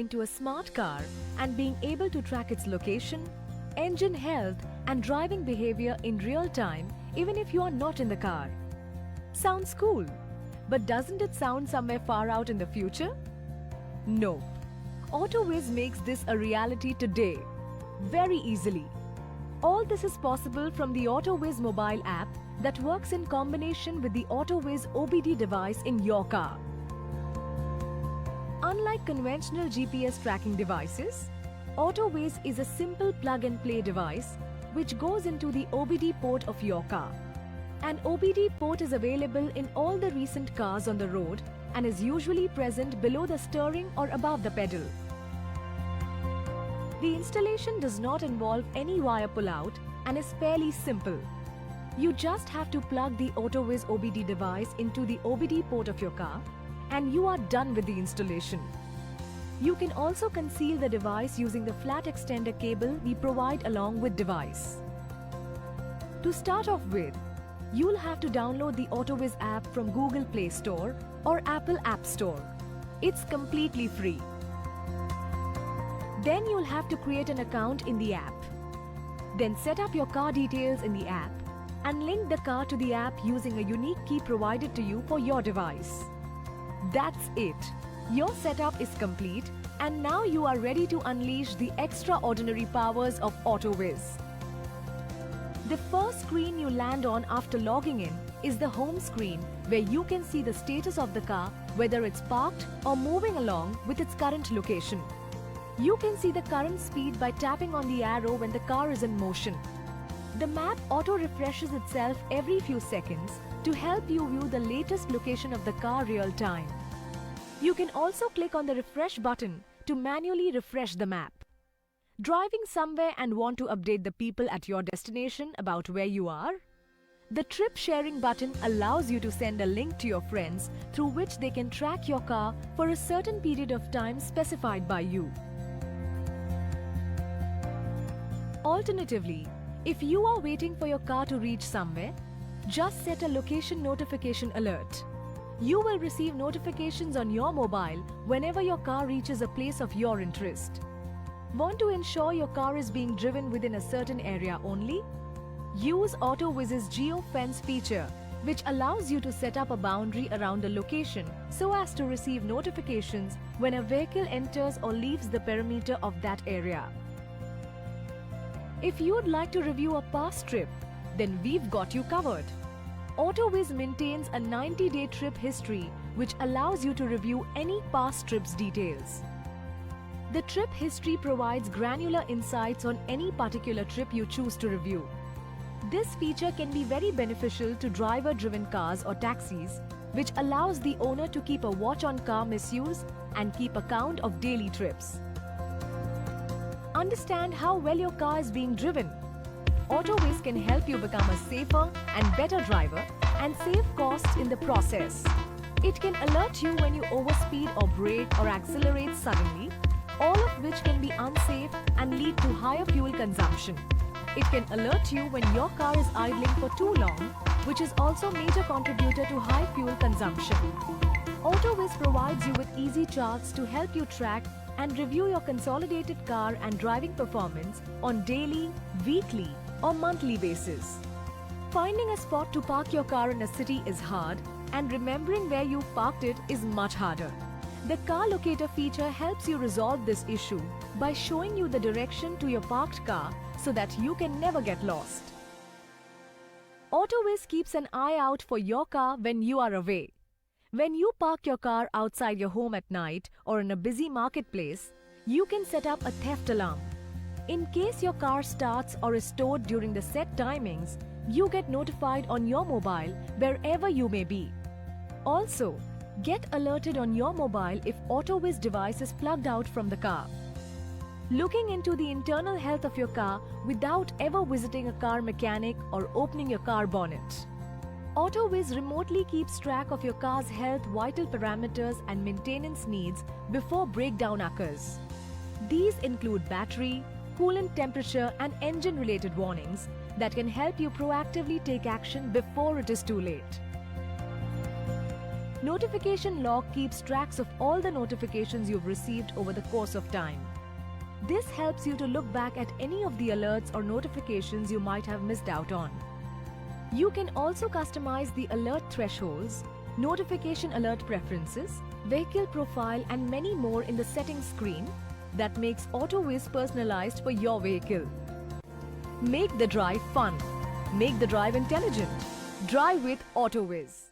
into a smart car and being able to track its location, engine health and driving behavior in real time even if you are not in the car. Sounds cool, but doesn't it sound somewhere far out in the future? No. AutoWiz makes this a reality today, very easily. All this is possible from the AutoWiz mobile app that works in combination with the AutoWiz OBD device in your car. Unlike conventional GPS tracking devices, AutoWiz is a simple plug-and-play device which goes into the OBD port of your car. An OBD port is available in all the recent cars on the road and is usually present below the steering or above the pedal. The installation does not involve any wire pull-out and is fairly simple. You just have to plug the AutoWiz OBD device into the OBD port of your car and you are done with the installation. You can also conceal the device using the flat extender cable we provide along with device. To start off with, you'll have to download the AutoWiz app from Google Play Store or Apple App Store. It's completely free. Then you'll have to create an account in the app. Then set up your car details in the app and link the car to the app using a unique key provided to you for your device. That's it. Your setup is complete and now you are ready to unleash the extraordinary powers of AutoWiz. The first screen you land on after logging in is the home screen where you can see the status of the car, whether it's parked or moving along with its current location. You can see the current speed by tapping on the arrow when the car is in motion. The map auto-refreshes itself every few seconds to help you view the latest location of the car real time. You can also click on the refresh button to manually refresh the map. Driving somewhere and want to update the people at your destination about where you are? The trip sharing button allows you to send a link to your friends through which they can track your car for a certain period of time specified by you. Alternatively, if you are waiting for your car to reach somewhere, just set a location notification alert. You will receive notifications on your mobile whenever your car reaches a place of your interest. Want to ensure your car is being driven within a certain area only? Use AutoWiz's GeoFence feature, which allows you to set up a boundary around a location so as to receive notifications when a vehicle enters or leaves the perimeter of that area. If you'd like to review a past trip, then we've got you covered. AutoWiz maintains a 90-day trip history which allows you to review any past trip's details. The trip history provides granular insights on any particular trip you choose to review. This feature can be very beneficial to driver-driven cars or taxis, which allows the owner to keep a watch on car misuse and keep account of daily trips. Understand how well your car is being driven. AutoWiz can help you become a safer and better driver and save costs in the process. It can alert you when you overspeed or brake or accelerate suddenly, all of which can be unsafe and lead to higher fuel consumption. It can alert you when your car is idling for too long, which is also a major contributor to high fuel consumption. AutoWiz provides you with easy charts to help you track and review your consolidated car and driving performance on daily, weekly, or monthly basis. Finding a spot to park your car in a city is hard, and remembering where you parked it is much harder. The car locator feature helps you resolve this issue by showing you the direction to your parked car so that you can never get lost. AutoWiz keeps an eye out for your car when you are away. When you park your car outside your home at night or in a busy marketplace, you can set up a theft alarm. In case your car starts or is stored during the set timings, you get notified on your mobile wherever you may be. Also, get alerted on your mobile if AutoWiz device is plugged out from the car. Looking into the internal health of your car without ever visiting a car mechanic or opening your car bonnet. AutoWiz remotely keeps track of your car's health vital parameters and maintenance needs before breakdown occurs. These include battery, coolant temperature and engine-related warnings that can help you proactively take action before it is too late. Notification log keeps tracks of all the notifications you've received over the course of time. This helps you to look back at any of the alerts or notifications you might have missed out on. You can also customize the alert thresholds, notification alert preferences, vehicle profile and many more in the settings screen that makes AutoViz personalized for your vehicle. Make the drive fun. Make the drive intelligent. Drive with AutoViz.